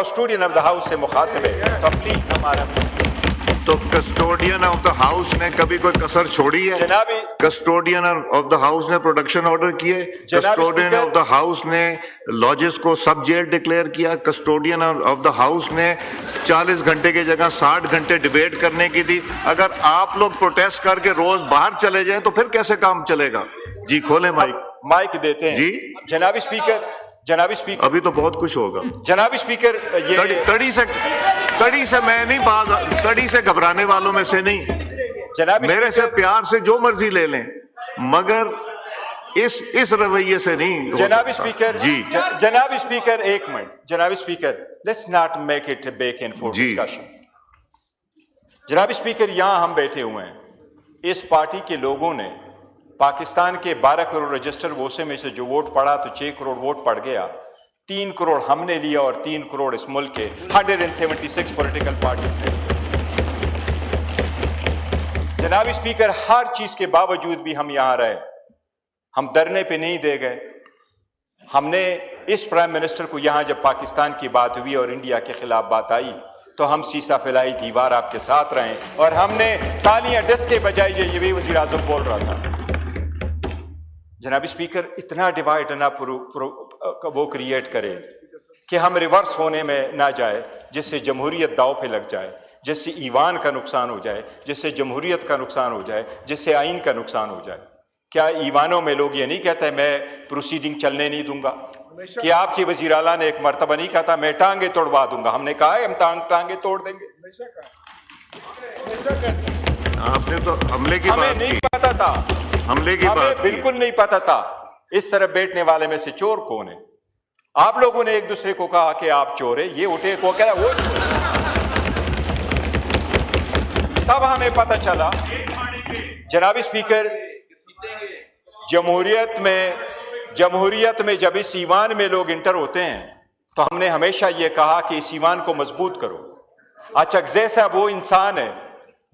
Custodian of the house سے مخاطب ہے تو پلیز ہمارا تو کسٹوڈین آف دا ہاؤس نے کبھی کوئی کسر چھوڑی ہے؟ جناب کسٹوڈین آف دا ہاؤس نے پروڈکشن آرڈر کیے، کسٹوڈین آف دا ہاؤس نے لاجز کو سب جیل ڈکلیئر کیا، کسٹوڈین آف دا ہاؤس نے 40 گھنٹے کی جگہ 60 گھنٹے ڈیبیٹ کرنے کی دی۔ اگر آپ لوگ پروٹیسٹ کر کے روز باہر چلے جائیں تو پھر کیسے کام چلے گا؟ جی کھولیں مائک دیتے ہیں جی جناب اسپیکر۔ جناب اسپیکر ابھی تو بہت کچھ ہوگا۔ جناب اسپیکر یہ تڑی سے میں نہیں باز، تڑی سے گھبرانے والوں میں سے نہیں، جناب میرے سے پیار سے جو مرضی لے لیں، مگر اس رویے سے نہیں۔ جناب اسپیکر جی جناب اسپیکر ایک منٹ، جناب speaker let's not make it back and forth discussion. جناب اسپیکر یہاں ہم بیٹھے ہوئے ہیں، اس پارٹی کے لوگوں نے پاکستان کے 12 کروڑ رجسٹر ووٹروں میں سے جو ووٹ پڑا تو 6 کروڑ ووٹ پڑ گیا، 3 کروڑ ہم نے لیا اور 3 کروڑ اس ملک کے 176 پولیٹیکل پارٹیز نے۔ جناب اسپیکر ہر چیز کے باوجود بھی ہم یہاں رہے، ہم دھرنے پہ نہیں دے گئے۔ ہم نے اس پرائم منسٹر کو یہاں جب پاکستان کی بات ہوئی اور انڈیا کے خلاف بات آئی تو ہم سیسا پھیلائی دیوار آپ کے ساتھ رہے، اور ہم نے تالیاں ڈس کے بجائے یہ بھی وزیر اعظم بول رہا تھا۔ جناب اسپیکر اتنا ڈیوائڈ نہ وہ کریٹ کرے کہ ہم ریورس ہونے میں نہ جائے، جس سے جمہوریت داؤ پہ لگ جائے، جس سے ایوان کا نقصان ہو جائے، جس سے جمہوریت کا نقصان ہو جائے، جس سے آئین کا نقصان ہو جائے۔ کیا ایوانوں میں لوگ یہ نہیں کہتے میں پروسیڈنگ چلنے نہیں دوں گا؟ کہ آپ کی وزیر اعلیٰ نے ایک مرتبہ نہیں کہا تھا میں ٹانگیں توڑوا دوں گا؟ ہم نے کہا ہے ہم ٹانگیں توڑ دیں گے۔ آپ نے تو حملے کی ہمیں بات نہیں کی، پتا تھا، حملے کی ہمیں بات کی۔ بالکل نہیں پتا تھا اس طرف بیٹھنے والے میں سے چور کون ہے۔ آپ لوگوں نے ایک دوسرے کو کہا کہ آپ چور ہیں، یہ اٹھے کو کہا وہ چور ہے۔ تب ہمیں پتا چلا۔ جناب اسپیکر جمہوریت میں جب اس ایوان میں لوگ انٹر ہوتے ہیں تو ہم نے ہمیشہ یہ کہا کہ اس ایوان کو مضبوط کرو۔ اچکزئی صاحب وہ انسان ہے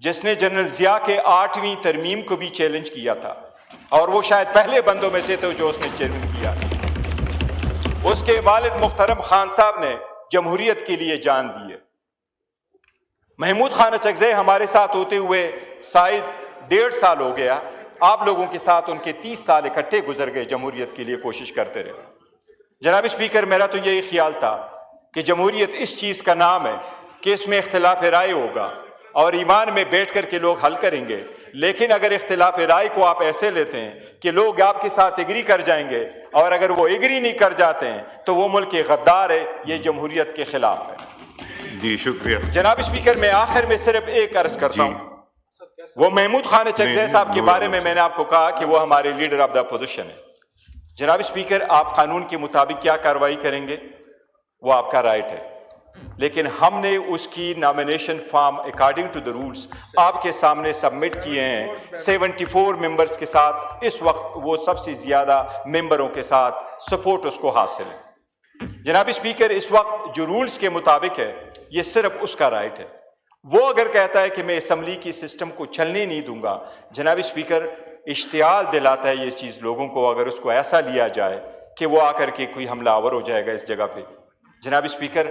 جس نے جنرل ضیاء کے 8ویں ترمیم کو بھی چیلنج کیا تھا، اور وہ شاید پہلے بندوں میں سے تھے جو اس نے چیلنج کیا۔ اس کے والد محترم خان صاحب نے جمہوریت کے لیے جان دی ہے۔ محمود خان اچکزئی ہمارے ساتھ ہوتے ہوئے شاید 1.5 سال ہو گیا، آپ لوگوں کے ساتھ ان کے 30 سال اکٹھے گزر گئے، جمہوریت کے لیے کوشش کرتے رہے۔ جناب اسپیکر میرا تو یہی خیال تھا کہ جمہوریت اس چیز کا نام ہے کہ اس میں اختلاف رائے ہوگا اور ایوان میں بیٹھ کر کے لوگ حل کریں گے، لیکن اگر اختلاف رائے کو آپ ایسے لیتے ہیں کہ لوگ آپ کے ساتھ ایگری کر جائیں گے اور اگر وہ ایگری نہیں کر جاتے ہیں تو وہ ملک کے غدار ہے، یہ جمہوریت کے خلاف ہے۔ جی شکریہ جناب اسپیکر میں آخر میں صرف ایک عرض کرتا ہوں، وہ محمود خان اچکزئی صاحب کے بارے میں نے آپ کو کہا کہ وہ ہمارے لیڈر آف دا اپوزیشن ہے۔ جناب اسپیکر آپ قانون کے مطابق کیا کارروائی کریں گے وہ آپ کا رائٹ ہے، لیکن ہم نے اس کی nomination form according to the rules آپ کے سامنے سبمٹ کیے ہیں 74 ممبرز کے ساتھ۔ اس وقت وہ سب سے زیادہ ممبروں کے ساتھ سپورٹ اس کو حاصل ہے۔ جناب اسپیکر اس وقت جو رولز کے مطابق ہے یہ صرف اس کا رائٹ ہے۔ وہ اگر کہتا ہے کہ میں اسمبلی کی سسٹم کو چلنے نہیں دوں گا، جناب اسپیکر اشتعال دلاتا ہے یہ چیز لوگوں کو، اگر اس کو ایسا لیا جائے کہ وہ آ کر کے کوئی حملہ آور ہو جائے گا اس جگہ پہ۔ جناب اسپیکر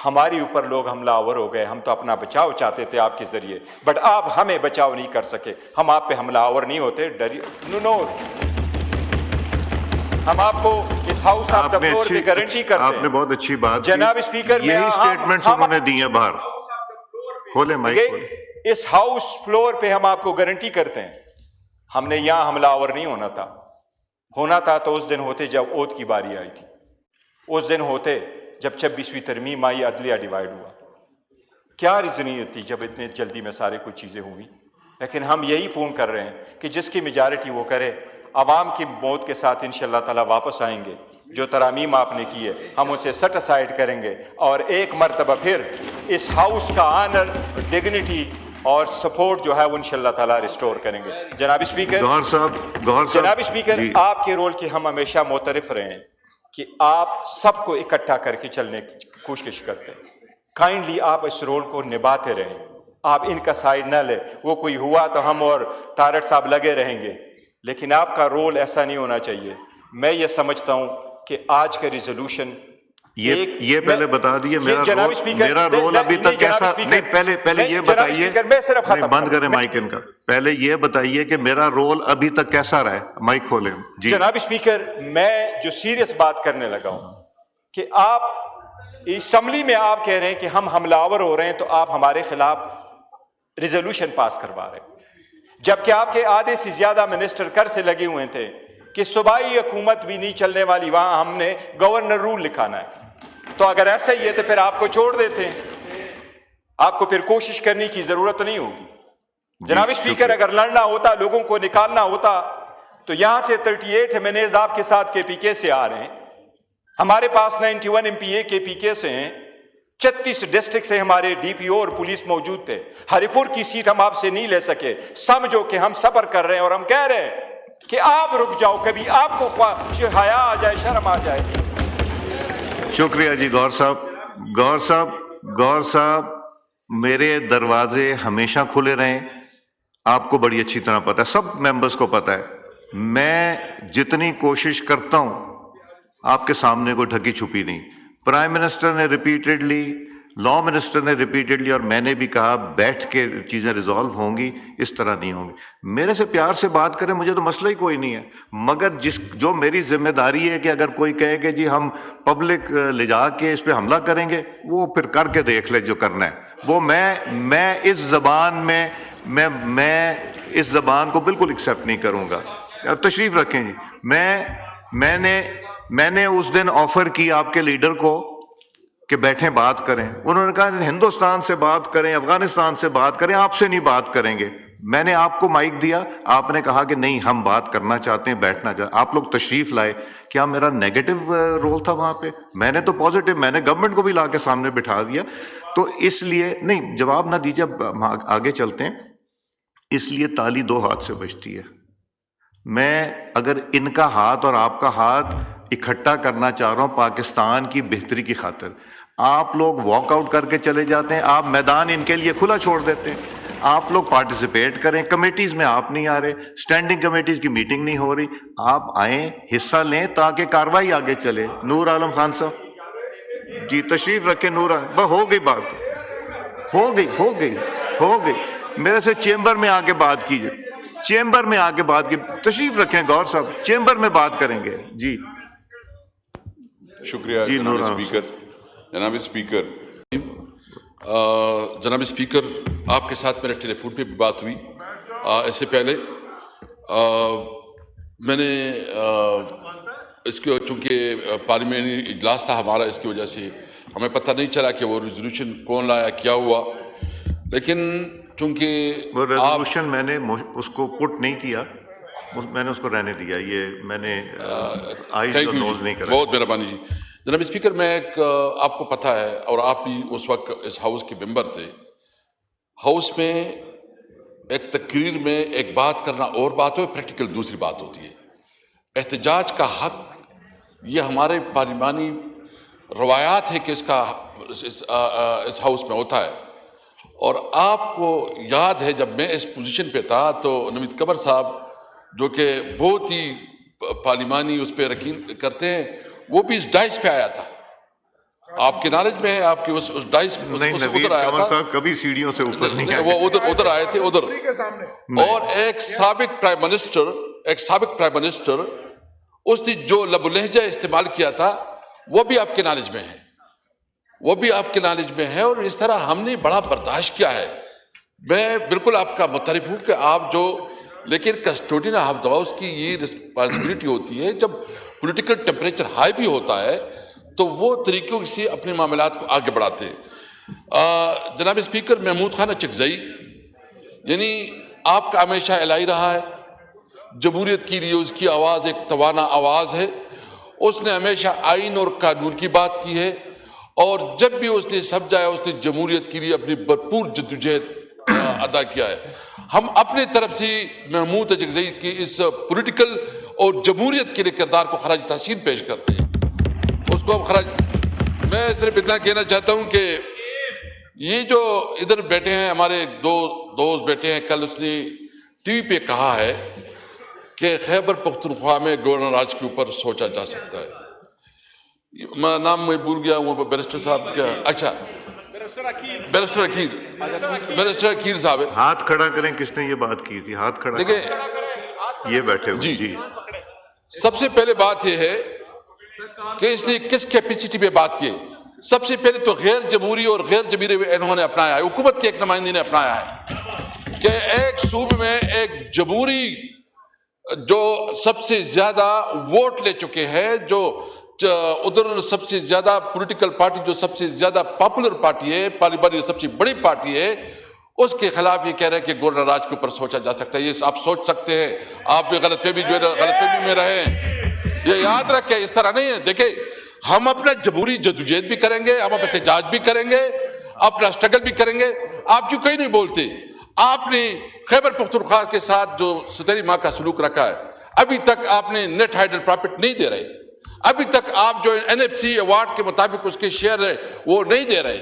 ہماری اوپر لوگ حملہ آور ہو گئے، ہم تو اپنا بچاؤ چاہتے تھے آپ کے ذریعے، بٹ آپ ہمیں بچاؤ نہیں کر سکے۔ ہم آپ پہ حملہ آور نہیں ہوتے، نو ہم آپ کو اس ہاؤس آف دا فلور پہ گارنٹی کرتے ہیں۔ آپ نے بہت اچھی بات کی جناب اسپیکر یہی سٹیٹمنٹس انہوں نے دی ہیں باہر۔ کھولیں مائک کھولیں۔ اس ہاؤس فلور پہ ہم آپ کو گارنٹی کرتے ہیں ہم نے یہاں حملہ آور نہیں ہونا تھا تو اس دن ہوتے جب اوت کی باری آئی تھی، اس دن ہوتے جب 26ویں ترمیم آئی، عدلیہ ڈیوائیڈ ہوا۔ کیا ریزنیت تھی جب اتنے جلدی میں سارے کچھ چیزیں ہوئی؟ لیکن ہم یہی فون کر رہے ہیں کہ جس کی میجارٹی وہ کرے، عوام کی موت کے ساتھ انشاءاللہ تعالیٰ واپس آئیں گے۔ جو ترامیم آپ نے کی ہے ہم اسے سیٹ اسائڈ کریں گے اور ایک مرتبہ پھر اس ہاؤس کا آنر، ڈگنیٹی اور سپورٹ جو ہے وہ انشاءاللہ تعالیٰ ریسٹور کریں گے۔ جناب اسپیکر جناب اسپیکر آپ کے رول کی ہم ہمیشہ معترف رہے ہیں کہ آپ سب کو اکٹھا کر کے چلنے کی کوشش کرتے ہیں۔ کائنڈلی آپ اس رول کو نبھاتے رہیں، آپ ان کا سائڈ نہ لیں۔ وہ کوئی ہوا تو ہم اور طارق صاحب لگے رہیں گے، لیکن آپ کا رول ایسا نہیں ہونا چاہیے۔ میں یہ سمجھتا ہوں کہ آج کا ریزولوشن یہ پہلے بتا دیجیے میرا رول ابھی تک کیسا نہیں. پہلے یہ بتائیے, بند کریں مائک ان کا, پہلے یہ بتائیے کہ میرا رول ابھی تک کیسا رہا ہے. مائک کھولیں. جی جناب اسپیکر, میں جو سیریس بات کرنے لگا ہوں کہ آپ اسمبلی میں آپ کہہ رہے ہیں کہ ہم حملہ آور ہو رہے ہیں, تو آپ ہمارے خلاف ریزولوشن پاس کروا رہے ہیں, جبکہ آپ کے آدھے سے زیادہ منسٹر کر سے لگے ہوئے تھے کہ صوبائی حکومت بھی نہیں چلنے والی, وہاں ہم نے گورنر رول لکھانا ہے. تو اگر ایسا ہی ہے تو پھر آپ کو چھوڑ دیتے ہیں, آپ کو پھر کوشش کرنے کی ضرورت نہیں ہوگی. جناب اسپیکر, اگر لڑنا ہوتا, لوگوں کو نکالنا ہوتا, تو یہاں سے 38 ایمنیز آپ کے ساتھ کے پی کے سے آ رہے ہیں, ہمارے پاس 91 ایم پی اے کے پی کے سے ہیں, 36 ڈسٹرکٹ سے ہمارے ڈی پی او اور پولیس موجود تھے. ہری پور کی سیٹ ہم آپ سے نہیں لے سکے. سمجھو کہ ہم صبر کر رہے ہیں اور ہم کہہ رہے ہیں کہ آپ رک جاؤ, کبھی آپ کو حیا آ جائے, شرم آ جائے. شکریہ جی. گور صاحب میرے دروازے ہمیشہ کھلے رہیں, آپ کو بڑی اچھی طرح پتہ ہے, سب ممبرز کو پتہ ہے. میں جتنی کوشش کرتا ہوں آپ کے سامنے کوئی ڈھکی چھپی نہیں. پرائم منسٹر نے ریپیٹڈلی, لا منسٹر نے ریپیٹڈلی, اور میں نے بھی کہا بیٹھ کے چیزیں ریزالو ہوں گی, اس طرح نہیں ہوں گی. میرے سے پیار سے بات کریں, مجھے تو مسئلہ ہی کوئی نہیں ہے. مگر جو میری ذمہ داری ہے کہ اگر کوئی کہے کہ جی ہم پبلک لے جا کے اس پہ حملہ کریں گے, وہ پھر کر کے دیکھ لے جو کرنا ہے. وہ میں اس زبان میں اس زبان کو بالکل ایکسیپٹ نہیں کروں گا. اب تشریف رکھیں جی. میں نے اس دن آفر کی آپ کے لیڈر کو کہ بیٹھیں بات کریں. انہوں نے کہا ہندوستان سے بات کریں, افغانستان سے بات کریں, آپ سے نہیں بات کریں گے. میں نے آپ کو مائک دیا, آپ نے کہا کہ نہیں ہم بات کرنا چاہتے ہیں, بیٹھنا چاہتے ہیں. آپ لوگ تشریف لائے. کیا میرا نیگیٹو رول تھا وہاں پہ؟ میں نے تو پازیٹیو, میں نے گورنمنٹ کو بھی لا کے سامنے بٹھا دیا. تو اس لیے نہیں, جواب نہ دیجیے, آگے چلتے ہیں. اس لیے تالی دو ہاتھ سے بجتی ہے. میں اگر ان کا ہاتھ اور آپ کا ہاتھ اکٹھا کرنا چاہ رہا ہوں پاکستان کی بہتری کی خاطر, آپ لوگ واک آؤٹ کر کے چلے جاتے ہیں, آپ میدان ان کے لیے کھلا چھوڑ دیتے ہیں. آپ لوگ پارٹیسپیٹ کریں, کمیٹیز میں آپ نہیں آ رہے, اسٹینڈنگ کمیٹیز کی میٹنگ نہیں ہو رہی, آپ آئیں, حصہ لیں تاکہ کاروائی آگے چلے. نور عالم خان صاحب جی تشریف رکھیں. ہو گئی بات, ہو گئی. میرے سے چیمبر میں آ کے بات کیجیے, چیمبر میں آ کے بات کی. تشریف رکھیں گور صاحب, چیمبر میں بات کریں گے. جی شکریہ جی. جناب اسپیکر. جناب اسپیکر, آپ کے ساتھ میرے ٹیلی فون پہ بھی بات ہوئی. اس سے پہلے میں نے اس کو, چونکہ پارلیمنٹ اجلاس تھا ہمارا, اس کی وجہ سے ہمیں پتہ نہیں چلا کہ وہ ریزولوشن کون لایا, کیا ہوا. لیکن چونکہ وہ ریزولوشن میں نے اس کو پٹ نہیں کیا, میں نے اس کو رہنے دیا. یہ میں نے آئیز اور نوز نہیں کرا. بہت مہربانی جی. جناب اسپیکر, میں آپ کو پتہ ہے, اور آپ بھی اس وقت اس ہاؤس کے ممبر تھے, ہاؤس میں ایک تقریر میں ایک بات کرنا اور بات ہو, پریکٹیکل دوسری بات ہوتی ہے. احتجاج کا حق یہ ہمارے پارلیمانی روایات ہے کہ اس کا اس ہاؤس میں ہوتا ہے. اور آپ کو یاد ہے جب میں اس پوزیشن پہ تھا تو نوید قمر صاحب جو کہ بہت ہی پارلیمانی اس پہ یقین کرتے ہیں, وہ بھی اس ڈائس پہ آیا تھا. آپ کے نالج میں ہے, آپ کی اس ڈائس ادھر آیا تھا, کبھی سیڑھیوں سے اوپر نہیں, وہ ادھر آئے تھے ادھر. اور ایک سابق پرائم منسٹر اس نے جو لب و لہجہ استعمال کیا تھا وہ بھی آپ کے نالج میں ہے, اور اس طرح ہم نے بڑا برداشت کیا ہے. میں بالکل آپ کا متعارف ہوں کہ آپ جو, لیکن کسٹوڈین آف دا ہاؤس کی یہ رسپانسبلٹی ہوتی ہے, جب پولیٹیکل ٹیمپریچر ہائی بھی ہوتا ہے تو وہ طریقوں سے اپنے معاملات کو آگے بڑھاتے ہیں. جناب اسپیکر, محمود خان اچکزئی, یعنی آپ کا ہمیشہ الہی رہا ہے, جمہوریت کے لیے اس کی آواز ایک توانا آواز ہے. اس نے ہمیشہ آئین اور قانون کی بات کی ہے, اور جب بھی اس نے سمجھایا اس نے جمہوریت کے لیے اپنی بھرپور جدوجہد ادا کیا ہے. ہم اپنی طرف سے محمود اچکزئی کی اس پولیٹیکل اور جمہوریت کے لیے کردار کو خراج تحسین پیش کرتے ہیں. اس کو ہم میں صرف اتنا کہنا چاہتا ہوں کہ یہ جو ادھر بیٹھے ہیں ہمارے دو دوست بیٹھے ہیں, کل اس نے ٹی وی پہ کہا ہے کہ خیبر پختونخوا میں گورنر راج کے اوپر سوچا جا سکتا ہے. میں نام میں بھول گیا ہوں بیرسٹر صاحب کیا, اچھا بیرسٹر عقیل صاحب ہے. ہاتھ کھڑا کریں, کس نے یہ بات کی تھی؟ ہاتھ کھڑا دیکھیں کریں. یہ بیٹھے ہوئے. جی سب سے پہلے بات یہ ہے کہ اس نے کس کیپیسٹی پہ بات کی. سب سے پہلے تو غیر جمہوری اور غیر جمہوری انہوں نے اپنایا ہے, حکومت کے ایک نمائندے نے اپنایا ہے کہ ایک صوبے میں ایک جمہوری جو سب سے زیادہ ووٹ لے چکے ہیں, جو ادھر سب سے زیادہ پولیٹیکل پارٹی جو سب سے زیادہ پاپولر پارٹی ہے, پارلیمانی سب سے بڑی پارٹی ہے, اس کے خلاف یہ کہہ رہے ہیں کہ گورنر راج کے اوپر سوچا جا سکتا ہے. یہ آپ سوچ سکتے ہیں, آپ بھی غلط فہمی جو ہے غلط فہمی میں رہے ہیں. یہ یاد رکھیں, اس طرح نہیں ہے. دیکھیں ہم اپنا جمہوری جدوجہد بھی کریں گے, ہم اپنا احتجاج بھی کریں گے, اپنا اسٹرگل بھی کریں گے. آپ کیوں کہیں نہیں بولتے؟ آپ نے خیبر پختونخوا کے ساتھ جو 17 ماہ کا سلوک رکھا ہے, ابھی تک آپ نے نیٹ ہائیڈل پروفٹ نہیں دے رہے. ابھی تک آپ جو NFC ایوارڈ کے مطابق اس کے شیئر ہے وہ نہیں دے رہے.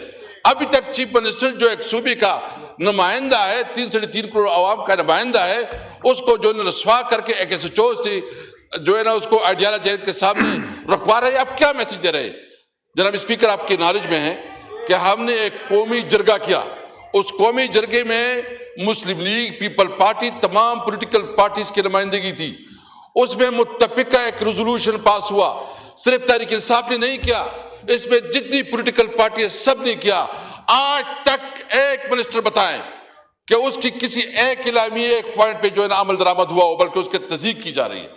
ابھی تک چیف منسٹر جو ایک صوبے کا نمائندہ ہے, 3.5 کروڑ عوام کا نمائندہ ہے, اس کو جو رسوا کر کے ایک SHO سے جو ہے نا اس کو آئیڈیالوجی کے سامنے رکھوا رہے. آپ کیا میسج دے رہے؟ جناب اسپیکر, آپ کی نالج میں ہے کہ ہم نے ایک قومی جرگہ کیا. اس قومی جرگے میں مسلم لیگ, پیپل پارٹی, تمام پولیٹیکل پارٹیز کی نمائندگی تھی. اس میں متفقہ ایک ریزولوشن پاس ہوا. صرف تحریک انصاف نے نہیں کیا, اس میں جتنی پولیٹیکل پارٹی ہے سب نے کیا. آج تک ایک منسٹر بتائیں کہ اس کی کسی ایک اعلامیے ایک پوائنٹ پہ جو ہے نا عمل درآمد ہوا ہو, بلکہ اس کی تصدیق کی جا رہی ہے.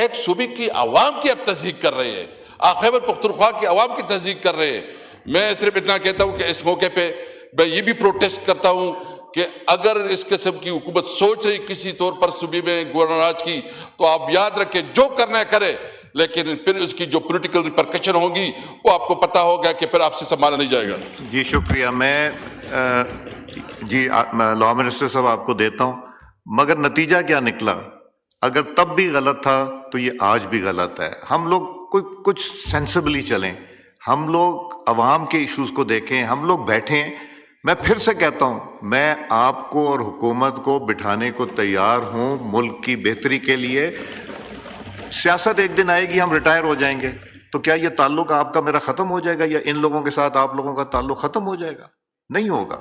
ایک صوبے کی عوام کی اب تصدیق کر رہے ہیں, آپ خیبر پختونخوا کی عوام کی تصدیق کر رہے ہیں. میں صرف اتنا کہتا ہوں کہ اس موقع پہ میں یہ بھی پروٹیسٹ کرتا ہوں کہ اگر اس قسم کی حکومت سوچ رہی کسی طور پر صوبے میں گورنر راج کی, تو آپ یاد رکھیں جو کرنا ہے کرے, لیکن پھر اس کی جو پولیٹیکل ریپرکشن ہوگی وہ آپ کو پتا ہوگا کہ پھر آپ سے سنبھالا نہیں جائے گا. جی شکریہ. میں لا منسٹر صاحب آپ کو دیتا ہوں, مگر نتیجہ کیا نکلا؟ اگر تب بھی غلط تھا تو یہ آج بھی غلط ہے. ہم لوگ کچھ سینسبلی چلیں, ہم لوگ عوام کے ایشوز کو دیکھیں, ہم لوگ بیٹھیں. میں پھر سے کہتا ہوں, میں آپ کو اور حکومت کو بٹھانے کو تیار ہوں ملک کی بہتری کے لیے. سیاست ایک دن آئے گی, ہم ریٹائر ہو جائیں گے, تو کیا یہ تعلق آپ کا میرا ختم ہو جائے گا, یا ان لوگوں کے ساتھ آپ لوگوں کا تعلق ختم ہو جائے گا؟ نہیں ہوگا.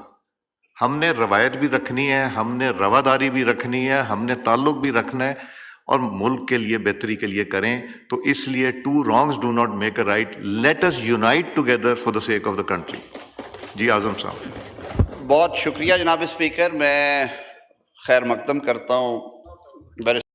ہم نے روایت بھی رکھنی ہے, ہم نے رواداری بھی رکھنی ہے, ہم نے تعلق بھی رکھنا ہے, اور ملک کے لیے بہتری کے لیے کریں. تو اس لیے two wrongs do not make a right. Let us unite together for the sake of the country. جی اعظم صاحب. بہت شکریہ جناب اسپیکر. میں خیر مقدم کرتا ہوں